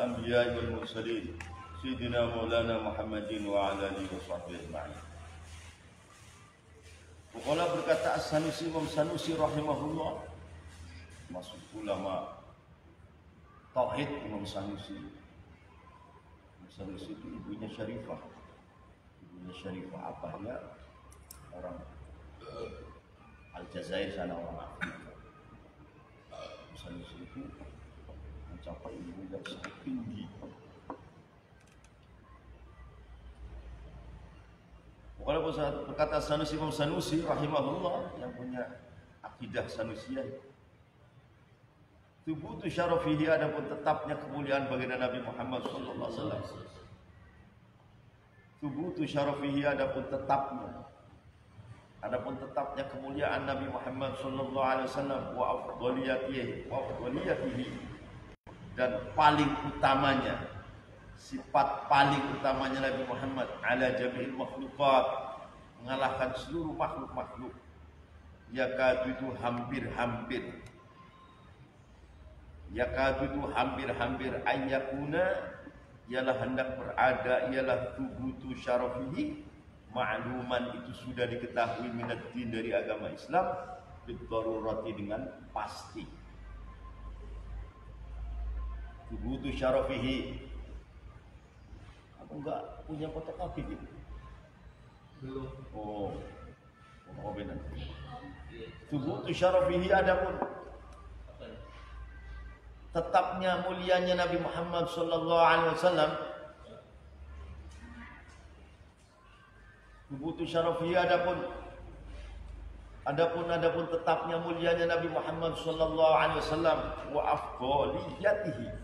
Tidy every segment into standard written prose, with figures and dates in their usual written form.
الأنبياء والمرسلين سيدنا مولانا محمد وعلى آله وصحبه أجمعين. Pokoknya berkata As-Sanusi, Imam Sanusi rahimahullah, masuk ulama tauhid Imam Sanusi. Imam Sanusi itu ibunya Syarifah. Ibunya Syarifah apa ya? Orang Aljazair sana, orang Afrika. Imam Sanusi itu mencapai ilmu yang sangat tinggi. Kalau berkata Sanusi, Imam Sanusi rahimahullah yang punya akidah Sanusiyah, thubutu syarafihi, adapun tetapnya kemuliaan baginda Nabi Muhammad sallallahu alaihi wasallam. Thubutu syarafihi, adapun tetapnya kemuliaan Nabi Muhammad sallallahu alaihi wasallam, wa afdaliyatihi, dan paling utamanya, sifat paling utamanya Nabi Muhammad ala jami'il makhlukat, mengalahkan seluruh makhluk-makhluk. Yakadu itu hampir ayyakuna, ialah hendak berada, ialah thubutu syarafihi, ma'luman itu sudah diketahui, minad din dari agama Islam, bidarurati dengan pasti. Thubutu syarafihi, enggak punya fotokopi gitu? Belum. Oh benar. Thubutu syarafihi, adapun tetapnya mulianya Nabi Muhammad sallallahu alaihi wasallam. Thubutu syarafihi, adapun tetapnya mulianya Nabi Muhammad sallallahu alaihi wasallam, wa afdaliyatihi,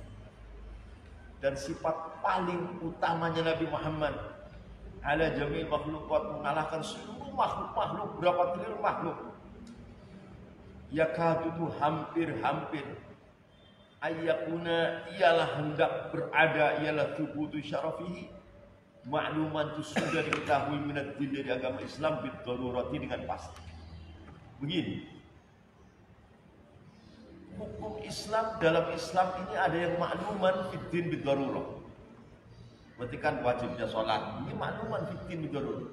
dan sifat paling utamanya Nabi Muhammad ala jamil makhlukat, mengalahkan seluruh makhluk-makhluk, berapa triliun makhluk. Yakadu itu hampir ayyakuna, ialah hendak berada, ialah thubutu syarafihi, ma'luman itu sudah diketahui, minad din dari agama Islam, bidarurati dengan pasti. Begini, hukum Islam, dalam Islam ini ada yang makluman fiddin bidarurah. Berarti kan wajibnya sholat, ini makluman fiddin bidarurah.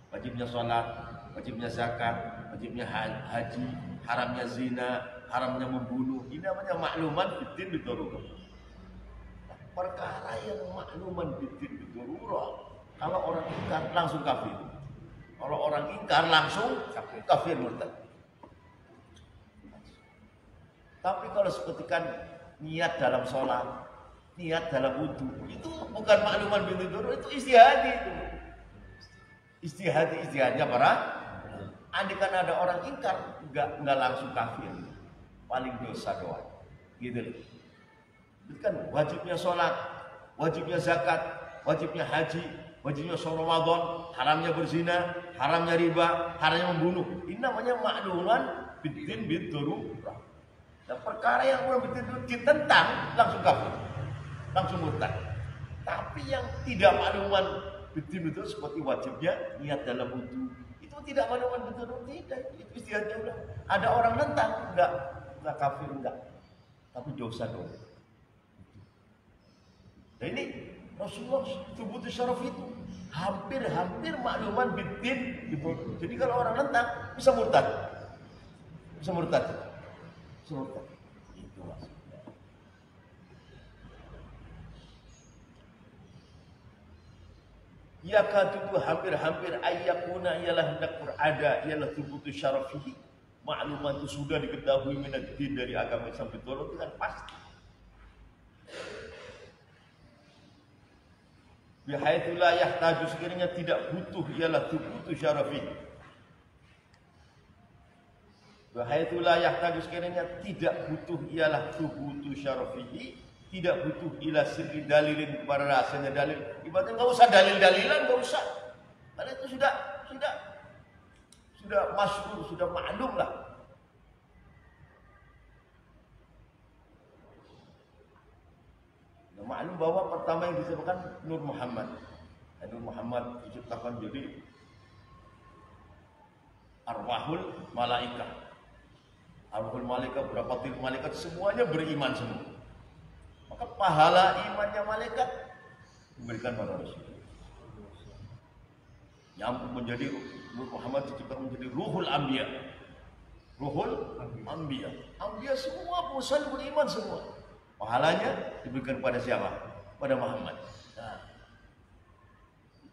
Wajibnya sholat, wajibnya zakat, wajibnya haji, haramnya zina, haramnya membunuh. Ini namanya makluman fiddin bidarurah. Perkara yang makluman fiddin bidarurah, kalau orang ingkar langsung kafir. Kalau orang ingkar langsung kafir murtad. Tapi kalau seperti kan niat dalam sholat, niat dalam wudhu, itu bukan makluman binti dulu, itu istihadi itu. Istihadnya para. Andaikan ada orang ingkar, nggak langsung kafir, paling dosa doang. Gitu. Itu kan wajibnya sholat, wajibnya zakat, wajibnya haji, wajibnya sholat Ramadan, haramnya berzina, haramnya riba, haramnya membunuh. Ini namanya makluman bidin bidururah. Dan perkara yang betul-betul ditentang langsung kafir, langsung murtad. Tapi yang tidak makluman betul-betul seperti wajibnya niat dalam wudhu, itu tidak makluman betul-betul, tidak. Itu istihadnya udah. Ada orang nentang, enggak kafir, enggak. Tapi dosa dong. Nah ini Rasulullah thubutu syaraf itu hampir makluman bidin gitu. Jadi kalau orang nentang bisa murtad. Itu maksudnya. Yakadu hampir ayyakuna, ialah hendak berada, ialah thubutu syarafihi, makluman itu sudah diketahui, minad din dari agama Islam, betul dengan pasti. Bihaitsu la yahtaju, sekiranya tidak butuh, ialah thubutu syarafihi. Bihaitsu la yahtaju, sekiranya tidak butuh, ialah thubutu syarafihi, tidak butuh ila sirri dalilin, kepada rasanya dalil. Ibaratnya enggak usah dalil-dalilan, enggak usah. Karena itu sudah masyhur, sudah maklum lah. Maklum bahwa pertama yang disebutkan Nur Muhammad. Nur Muhammad diciptakan jadi arwahul malaikat. Arwahul malaikat, berapa triliun malaikat, semuanya beriman semua. maka pahala imannya malaikat diberikan pada Rasul. Yang menjadi Muhammad diciptakan menjadi ruhul anbiya. Ruhul anbiya. Anbiya semua pesan beriman semua. Pahalanya diberikan pada siapa? Pada Muhammad. Nah,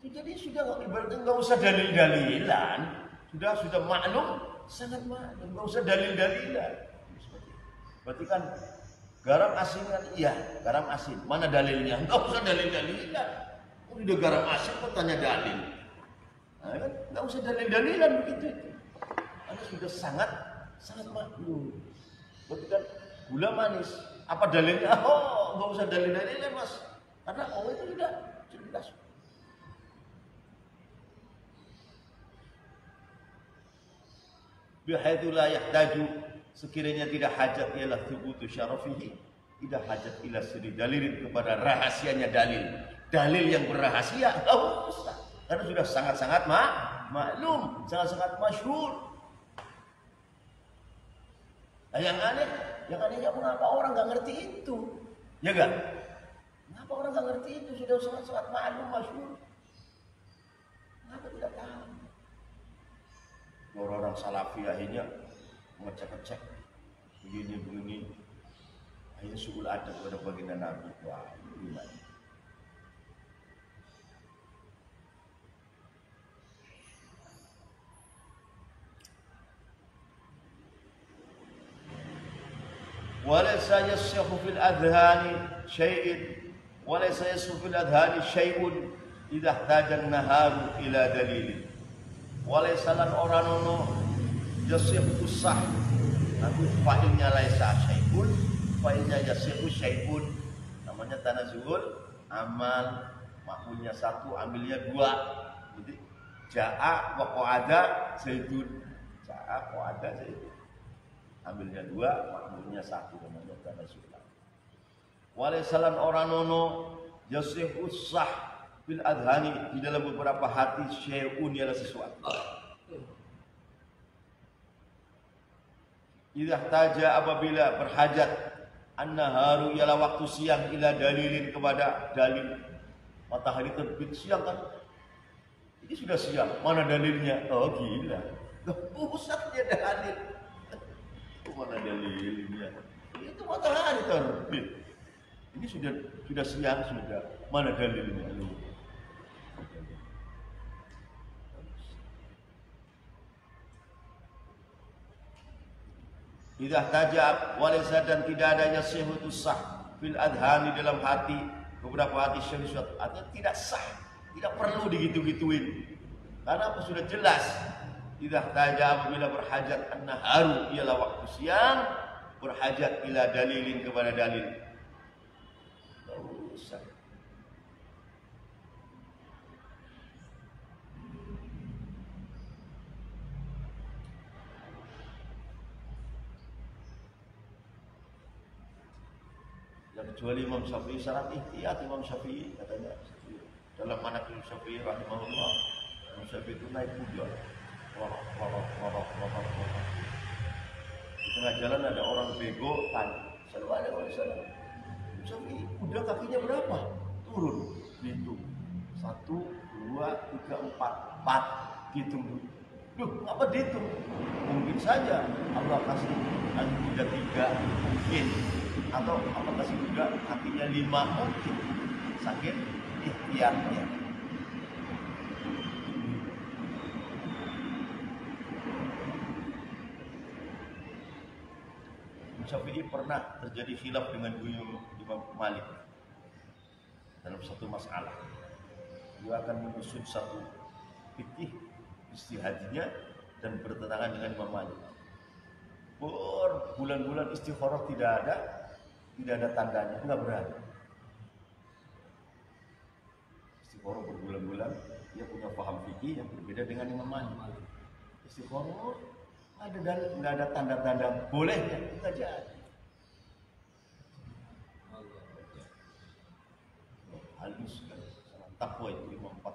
itu jadi sudah ibaratnya nggak usah dalil-dalilan. Sudah maklum, sangat maklum. Nggak usah dalil-dalilan. Berarti kan garam asin kan? Iya, garam asin. Mana dalilnya? Nggak usah dalil-dalilan. Udah garam asin kok tanya dalil. Nah, kan? Nggak usah dalil-dalilan begitu. Karena sudah sangat maklum. Berarti kan gula manis. Apa dalilnya? Oh, nggak usah dalil-dalilan mas. Karena Allah itu sudah jelas. Bihaitsu la yahtaju, sekiranya tidak hajat ialah thubutu syarafihi, tidak hajat ila siri dalilin kepada rahasianya dalil yang berrahasia enggak usah karena sudah sangat-sangat maklum, sangat-sangat masyhur. Nah, yang anehnya mengapa orang nggak ngerti itu, ya kan? Mengapa orang nggak ngerti itu sudah sangat-sangat maklum, masyhur? Mengapa tidak tahu? Orang-orang salafi akhirnya mengecek begini akhirnya suul adab pada baginda Nabi. Wah, gimana? Walaysa yasyahu fil adhani syai'un idza ihtaja an-naharu ila dalilin. Walaisalan oranono yasihu sah, tapi fa'ilnya laisa syai'un, fa'ilnya yasihu syai'un. Namanya tanazul amal, makhluknya satu, ambilnya dua. Jadi ja'a wa qa'ada zaidun. Ja'a qa'ada zaidun. Ambilnya dua, makhluknya satu, namanya tanazul. Walaisalan oranono yasihu sah bil adhani, di dalam beberapa hati syai'un ialah sesuatu. Idza taja, apabila berhajat, an-naharu ialah waktu siang, ila dalilin kepada dalil. Matahari terbit siang kan? Ini sudah siang, mana dalilnya? Oh gila, pusatnya dalil. Mana dalilnya? Itu matahari terbit. Ini sudah siang sudah, mana dalilnya? Idza tajab walisa, dan tidak adanya syahud sah fil adhani, dalam hati, beberapa hati syahud, artinya tidak sah, tidak perlu digitu-gituin. Karena apa? Sudah jelas. Idza tajab, apabila berhajat, an-naharu ialah waktu siang, berhajat ila dalilin kepada dalil. Tidak usah. Kecuali Imam Syafi'i, syarat ihtiyat Imam Syafi'i katanya dalam manaqib Syafi'i rahimahullah. Imam Syafi'i itu naik kuda, di tengah jalan ada orang bego tanya, sallallahu alaihi wasallam, Syafi'i kuda kakinya berapa? Turun, hitung 1, 2, 3, 4 hitung dulu. Duh, apa dihitung? Mungkin saja Allah kasih kuda 3 mungkin, atau Allah kasih kuda kakinya 5 mungkin, sakit ikhtiarnya. Syafi'i pernah terjadi khilaf dengan Imam Malik dalam satu masalah. Dia akan menyusun satu fikih istihadinya dan bertentangan dengan Imam Malik. Berbulan-bulan istikharah tidak ada tandanya, enggak berani. Istikharah berbulan-bulan, dia punya paham fikih yang berbeda dengan Imam Malik. Istikharah enggak ada tanda-tanda bolehnya, enggak jadi. Halus kan, salah takwa itu Imam 4.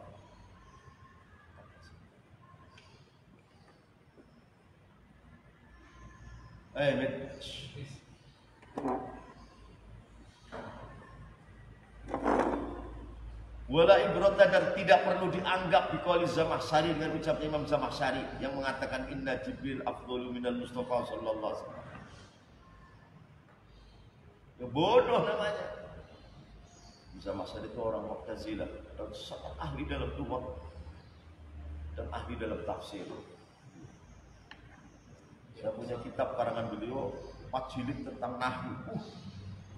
Wala ibrata, dan tidak perlu dianggap biqauli Zamakhsyari, dengan ucapan Imam Zamakhsyari yang mengatakan inna Jibril afdalu minal Mustafa sallallahu alaihi wasallam. Ya bodoh namanya. Zamakhsyari itu orang Mu'tazilah dan sangat ahli dalam lughah dan ahli dalam tafsir. Saya punya kitab karangan beliau 4 jilid tentang nahwu.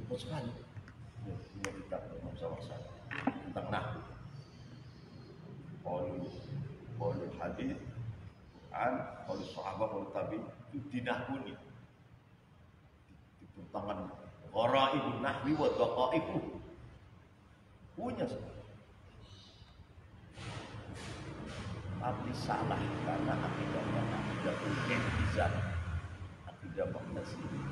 Hebat sekali. Ya, punya kitab Imam Zamakhsyari tentang nahwu. Qaulul hadits an qaulus sahabah wal tabi'in dinahwuni. Di tangan gharaibun nahwi wa daqaiqu. Punya tapi salah karena akidahnya akidah ulil-izan, akidah Mu'tazilah.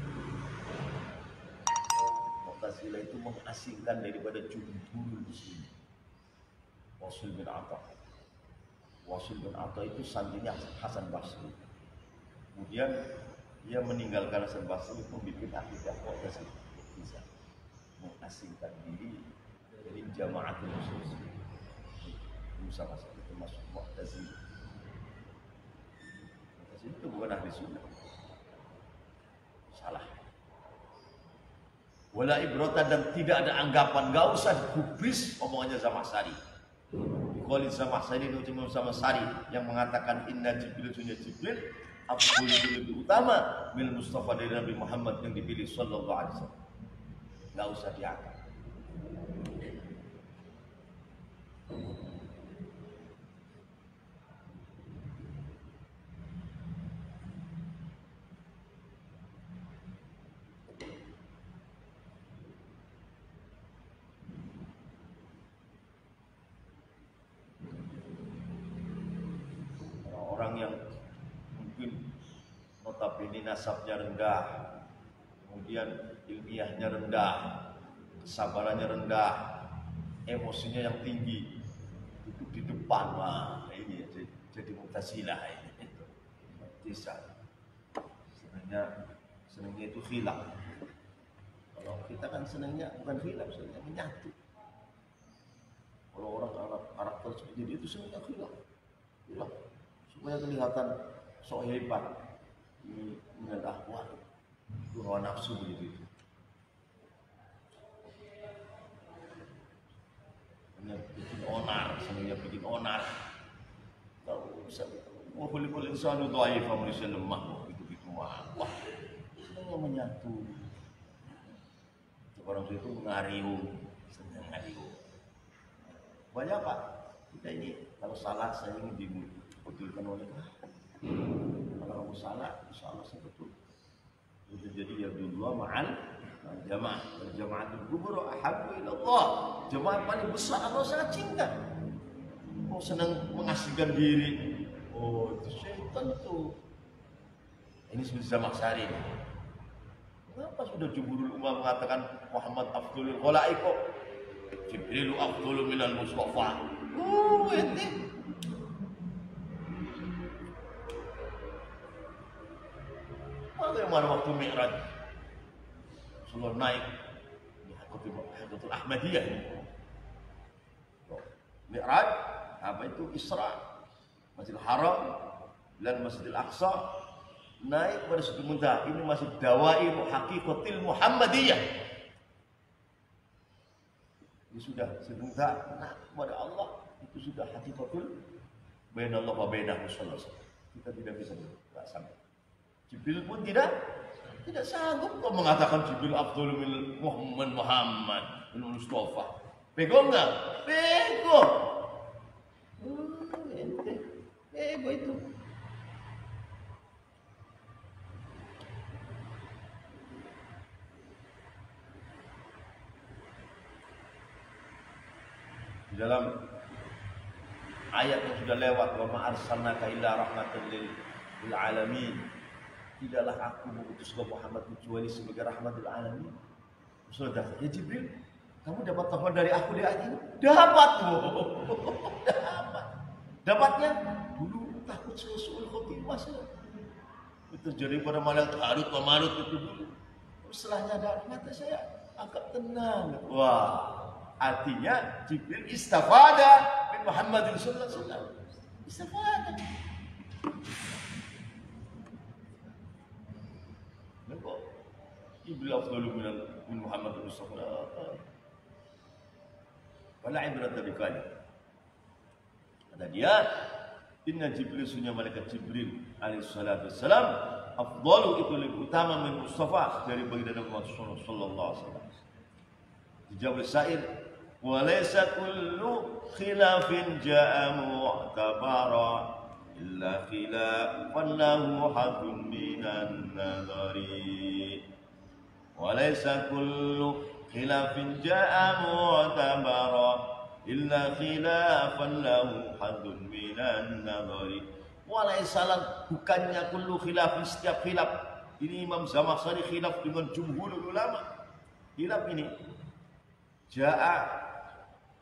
Mu'tazilah itu mengasingkan daripada jumhurul muslimin. Wasil bin Atta itu santrinya Hasan Basri. Kemudian dia meninggalkan Hasan Basri, membuat akidah Mu'tazilah, mengasingkan diri dari jamaatul muslimin. Sama sekali termasuk Mu'tazilah. Mu'tazilah itu bukan ahli sunnah. Salah. Wala ibrata, dan tidak ada anggapan, enggak usah digubris omongannya Zamakhsyari. Biqauli Zamakhsyari, itu cuma Zamakhsyari yang mengatakan inna Jibril sunya Jibril afdalul lebih utama min Mustafa, dari Nabi Muhammad yang dipilih sallallahu alaihi wasallam. Enggak usah diangkat. Orang yang mungkin notabene nasabnya rendah, kemudian ilmiahnya rendah, kesabarannya rendah, emosinya yang tinggi, duduk di depan, wah ini jadi Mu'tazilah ini. Bisa. Senangnya itu khilaf. Kalau kita kan senangnya bukan khilaf, senangnya menyatu. Kalau orang karakter seperti itu senangnya khilaf. Supaya kelihatan sok hebat. Ini adalah itu hawa nafsu begitu. Bikin onar, senangnya bikin onar. Tahu bisa. Wa kullul insanu dhaif, manusia lemah, gitu wah. Senangnya menyatu. Orang itu ngariu, senang ngariu. Banyak Pak. Kita ini kalau salah saya ingin dibetulkan oleh kalau kamu salah, insya Allah saya betul. Jadi ya dua ma'al jamaah, jamaah kubur ahabbu ila Allah. Jamaah paling besar Allah sangat cinta. Oh senang mengasihkan diri. Oh itu syaitan tuh. Ini seperti Zamakhsyari. Kenapa sudah jumhurul ummah mengatakan Muhammad afdalul khalaiq, Jibril afdalu minal Mustafa. Ente. Bagaimana waktu Mi'raj? Rasulullah naik di Hadratul Ahmadiyah. Mi'raj apa itu? Isra, Masjidil Haram dan Masjidil Aqsa, naik pada Sidratul Muntaha. Ini masih dawair haqiqatil Muhammadiyah. Ini sudah Sidratul Muntaha, nah kepada Allah itu sudah haqiqatul bainallah wa bainahu sallallahu alaihi wasallam. Kita tidak bisa sampai. Jibril pun tidak sanggup kok mengatakan Jibril afdalul min Muhammad bin Mustafa. Bego enggak? Bego. Ente. Bego itu. Di dalam ayat yang sudah lewat, wa ma arsalnaka illa rahmatan lil alamin. Tidaklah aku mengutus ke Muhammad kecuali sebagai rahmatul alamin. Sudah, ya Jibril, kamu dapat kabar dari aku di ayat ini? Dapat. Dapatnya dulu takut suul khotimah. Itu terjadi pada malaikat Harut wa Marut itu dulu. Setelahnya ada mata saya agak tenang. Wah, Artinya Jibril istafada min Muhammadin sallallahu alaihi wasallam. Istafada. Nampak? Jibril afdalu min Muhammadin sallallahu alaihi wasallam. Wala ibrata biqali. Kata dia, inna Jibril sunya malaikat Jibril alaihi salatu wassalam afdalu itu lebih utama min Mustafa dari baginda Muhammad sallallahu alaihi wasallam. Dijawab syair, wa laysa kullu khilafin ja'a mu'tabara illa khilafan lahu hadun minan nadari. Wa laysa kullu khilafin ja'a mu'tabara illa khilafan lahu hadun minan nadari. Wa laysa bukannya kullu khilafin setiap khilaf. Ini Imam Zamakhsyari khilaf dengan jumhurul ulama. Khilaf ini ja'a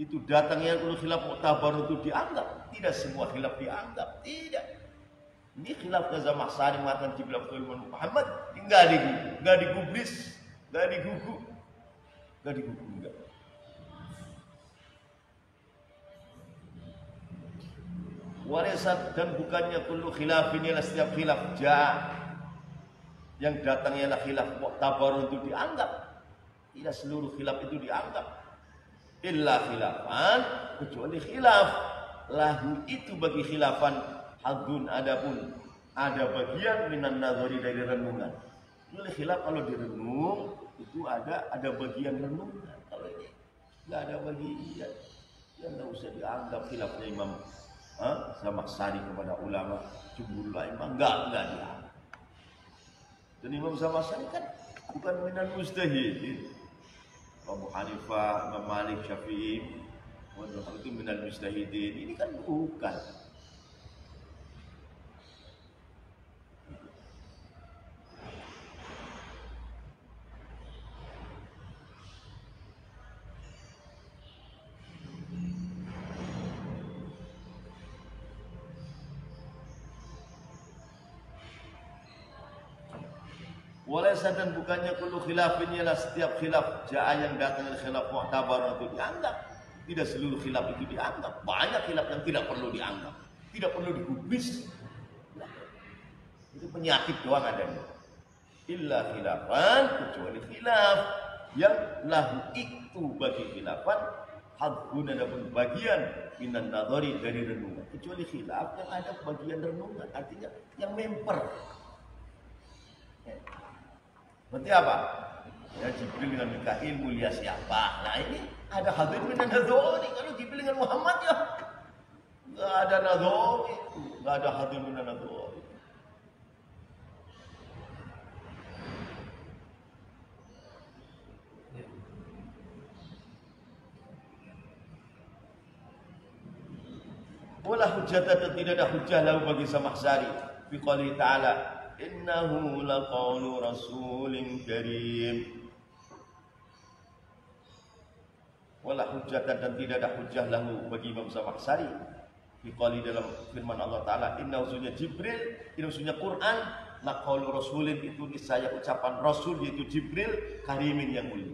itu datangnya kalau khilaf mu'tabar itu dianggap. Tidak semua khilaf dianggap. Tidak. Ini khilaf Zamakhsyari mengatakan Jibril Muhammad enggak digubris, enggak digugu. Enggak digugu enggak. Warisat dan bukannya kullu khilafin ialah setiap khilaf ja'a yang datangnya ialah khilaf mu'tabar itu dianggap. Tidak seluruh khilaf itu dianggap. Illa khilafan, kecuali khilaf lahu itu bagi khilafan hadun adapun ada bagian minan nazari dari renungan. Jadi khilaf kalau direnung itu ada bagian renungan. Kalau ini enggak ada bagian, ya enggak usah dianggap khilafnya Imam Zamakhsyari kepada ulama jumhur ulama enggak dianggap. Dan Imam Zamakhsyari kan bukan minal mustahidin. Abu Hanifah, Imam Malik, Syafi'i, itu minal mustahidin. Ini kan bukan. Walaysa dan bukannya kullu khilafin ialah setiap khilaf ja'a yang datang dari khilaf mu'tabar itu dianggap. Tidak seluruh khilaf itu dianggap. Banyak khilaf yang tidak perlu dianggap, tidak perlu digubris. Itu penyakit doang adanya. Illa khilafan, kecuali khilaf yang lahu itu bagi khilafan hadhun adapun bagian minan nadhari dari renungan. Kecuali khilaf yang ada bagian renungan, artinya yang memper. Berarti apa? Ya Jibril dengan Mikail mulia siapa? Nah ini ada hadir minan nadhari. Kalau Jibril dengan Muhammad ya nggak ada nadhari, nggak ada hadir minan nadhari. Wala hujjah dan tidak ada hujjah lahu bagi Zamakhsyari fi qouli ta'ala innahu laqaulu rasulin karim. Wala hujjah dan tidak ada hujjah lahu bagi Imam Zamakhsyari fi qouli dalam firman Allah Ta'ala innahu sunya Jibril, innahu sunya Quran laqaulu rasulin itu niscaya ucapan Rasul yaitu Jibril karimin yang mulia.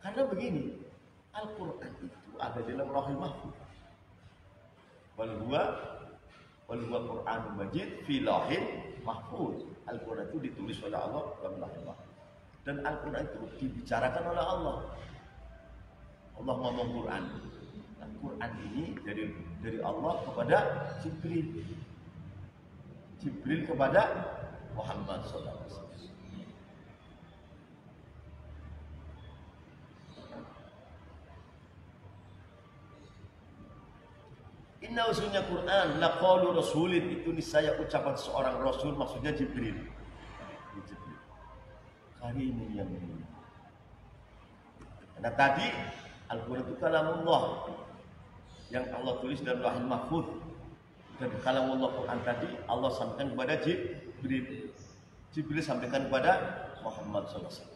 Karena begini, Al-Quran itu ada dalam Lauhul Mahfuz. Wal huwa Qur'anul Majid fi Lauhil Mahfuz. Al-Quran itu ditulis oleh Allah dalam Lauhul Mahfuz. Dan Al-Quran itu dibicarakan oleh Allah. Allah ngomong Quran. Dan Quran ini dari Allah kepada Jibril. Jibril kepada Muhammad sallallahu alaihi wasallam. Inna usulnya Quran laqaulu rasulin itu niscaya ucapan seorang rasul maksudnya Jibril. Karimin yang mulia. Karena tadi Al-Quran itu kalamullah yang Allah tulis dalam Lauhul Mahfuz dan kalamullah Quran tadi Allah sampaikan kepada Jibril. Jibril sampaikan kepada Muhammad sallallahu alaihi wasallam.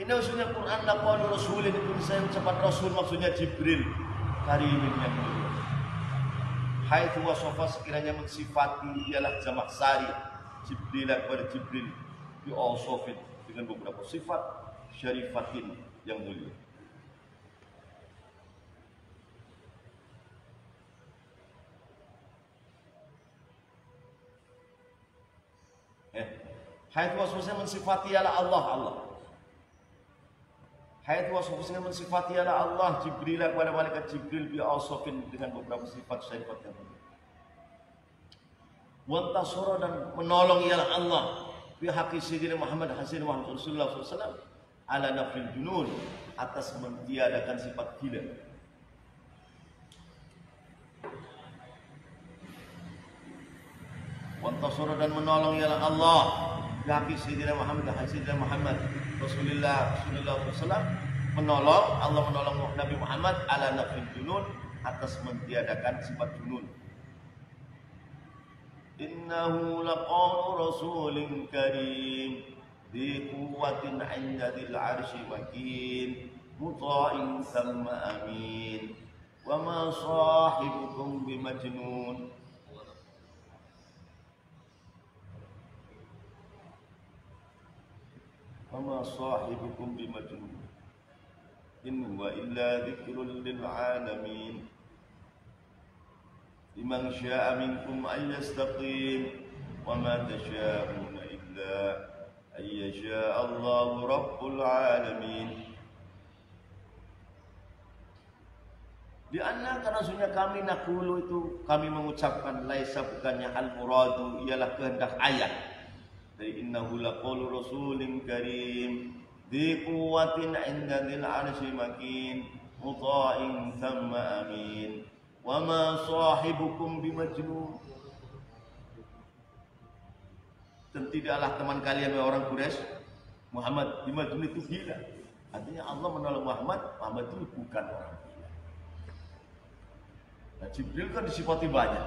Ini maksudnya Quran laqalu rasulin itu saya ucapan rasul maksudnya Jibril karimin yang mulia. Haitsu wasafa sekiranya mensifati ialah jamak sari Jibril kepada Jibril bi awsafin dengan beberapa sifat syarifatin yang mulia. Haitsu wasafa mensifati ialah Allah. Haitsu wasafa mensifati ialah Allah Jibril kepada malaikat Jibril bi awsafin dengan beberapa sifat syarifat yang mulia. Wantasara dan menolong ialah Allah fi haqqi sayyidina Muhammad Hasan Muhammad Rasulullah SAW ala nafil junun atas mentiadakan sifat gila. Wantasara dan menolong ialah Allah fi haqqi sayyidina Muhammad Hasan Muhammad Rasulullah SAW menolong Allah menolong Nabi Muhammad ala nafil junun atas mentiadakan sifat junun. Innahu laqalu rasulin karim di quwwatin 'inda dzil 'arsy makin muta'in thumma amin wa ma sahibukum bimajnun. Wa ma sahibukum bimajnun in huwa illa dzikrun lil 'alamin. Liman syaa minkum an yastaqim wa ma tasyaa'una illa an yashaa Allahu rabbul alamin. Di anna karena sunnah kami nakulu itu kami mengucapkan laisa bukannya al muradu ialah kehendak ayat dari innahu laqaulu rasulin karim di quwwatin 'inda dzil 'arsy makin muta'in thumma amin. Wa ma sahibukum bimajnun. Dan tidaklah teman kalian orang Quraisy Muhammad bimajnun itu gila. Artinya Allah menolong Muhammad itu bukan orang gila. Nah, Jibril kan disifati banyak.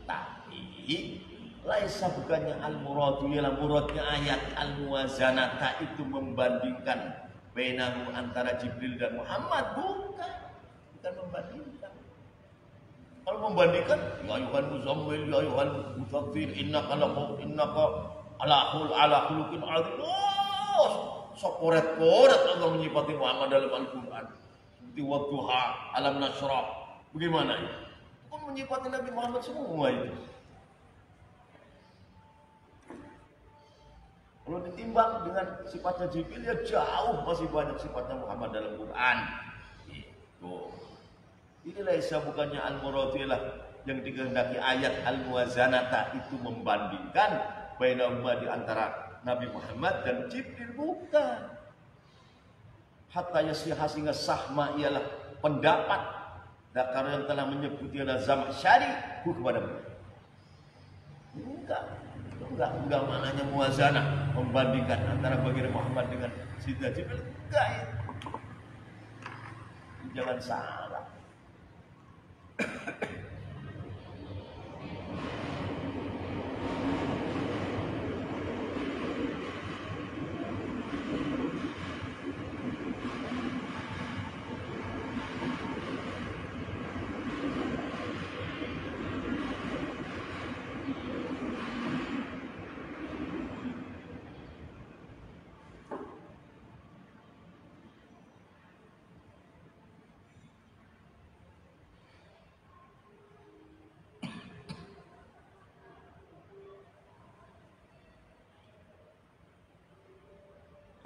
Tapi laisa bukannya al-muradu ialah muradnya ayat al-muwazanata itu membandingkan bainahu antara Jibril dan Muhammad bukan membandingkan. Kalau membandingkan, ya ayuhan muzammil, ya ayuhan mutaffir, innaka ala khuluqin azim. Oh, sok koret-koret Allah menyifati Muhammad dalam Al-Quran. Seperti wadduha, alam nasrah. Bagaimana ini? Kan menyifati Nabi Muhammad semua itu. Kalau ditimbang dengan sifatnya Jibril, ya jauh masih banyak sifatnya Muhammad dalam Quran. Itu. Inilah isa bukannya al-muradilah yang dikehendaki ayat al-muwazanata itu membandingkan bainahuma di antara Nabi Muhammad dan Jibril bukan. Hatta yasiha sehingga sahma ialah pendapat dakar yang telah menyebut ialah Zamakhsyari kepada mereka. Enggak maknanya muwazanah membandingkan antara baginda Muhammad dengan Sayyidina Jibril. Enggak itu. Jangan salah.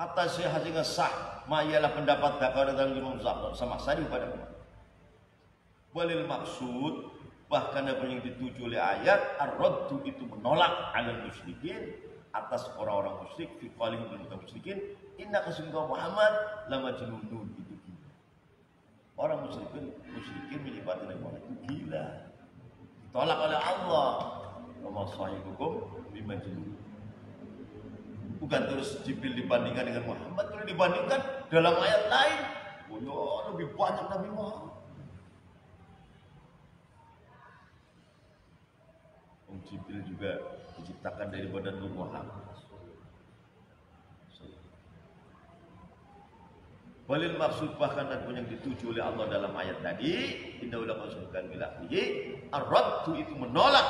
Atas sehingga sah ialah pendapat dakar dan Imam Zamakhsyari pada umat. Walil maksud bahkan apa yang dituju oleh ayat ar-raddu itu menolak alal musyrikin atas orang-orang musyrik fi qalihim bil musyrikin inna kasungguh Muhammad la majnun itu gila. Orang musyrikin menyifati Nabi Muhammad itu gila. Ditolak oleh Allah. Wa ma sahibukum bimajnun. Bukan terus Jibril dibandingkan dengan Muhammad, kalau dibandingkan dalam ayat lain, lebih banyak Nabi Muhammad. Jibril juga diciptakan dari badan Nur Muhammad. Walil maksud bahkan dan yang dituju oleh Allah dalam ayat tadi, innahu laqasurkan bilahi, ar-raddu itu menolak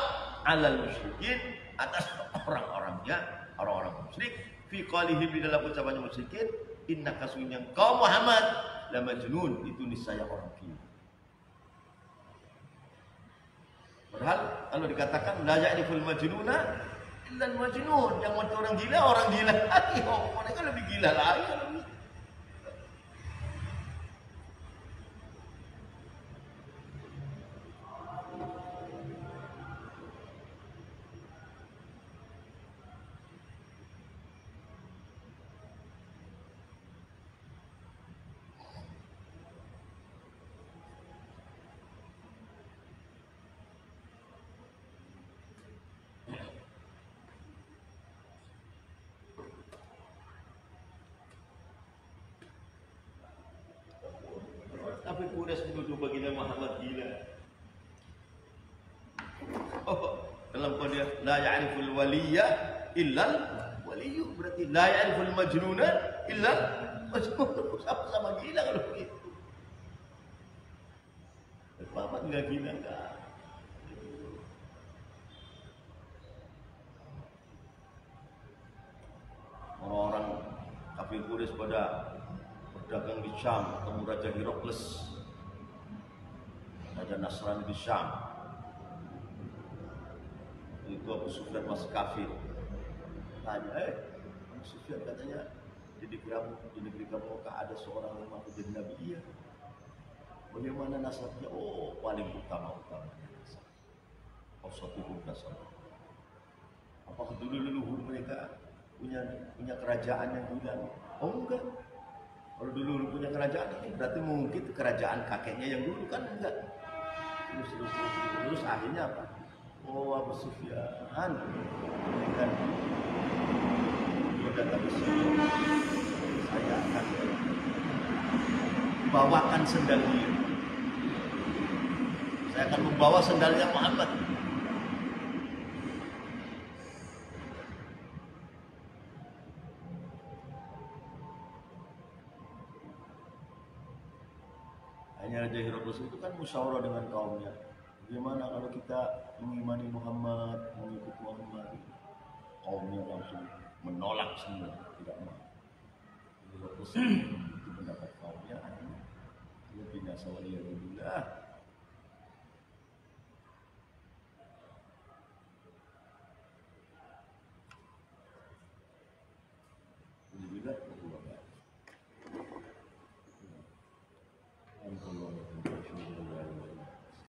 alal musyrikin atas orang-orangnya, orang-orang musyrik, fi qalihim di dalam ucapannya musyrikin, innaka sunnya kau Muhammad la majnun, itu niscaya orang gila. Padahal kalau dikatakan la ya'riful majnuna illa al-majnun, yang orang gila lagi, mereka lebih gila lagi lebih. Tapi Quraisy menuduh baginda Muhammad gila. Oh, dalam kode la ya'riful waliyya illal waliyyu, berarti la ya'riful majnuna illal majnun. Sama-sama gila kalau begitu. Muhammad enggak gila enggak. Orang-orang kafir Quraisy pada berdagang di Syam, ketemu Raja Herakles, Raja Nasrani di Syam. Itu Abu Sufyan masih kafir. Tanya, Abu Sufyan katanya di negeri kamu ada seorang yang mau jadi nabi? Iya. Bagaimana nasabnya? Oh, paling utama-utamanya nasab. Ausatuhum nasab. Apakah dulu leluhur mereka punya kerajaan yang hilang? Oh enggak. Kalau dulu punya kerajaan ini berarti mungkin kerajaan kakeknya yang dulu kan enggak. Terus akhirnya apa? Oh, Abu Sufyan ini kan dia datang ke sini, saya akan bawakan sendal dia. Saya akan membawa sendalnya Muhammad. Hanya Raja Herakles itu kan musyawarah dengan kaumnya. Bagaimana kalau kita mengimani Muhammad, mengikuti Muhammad? Kaumnya langsung menolak semua, tidak mau. Herakles itu pendapat kaumnya, akhirnya dia binasa waliyadzubillah.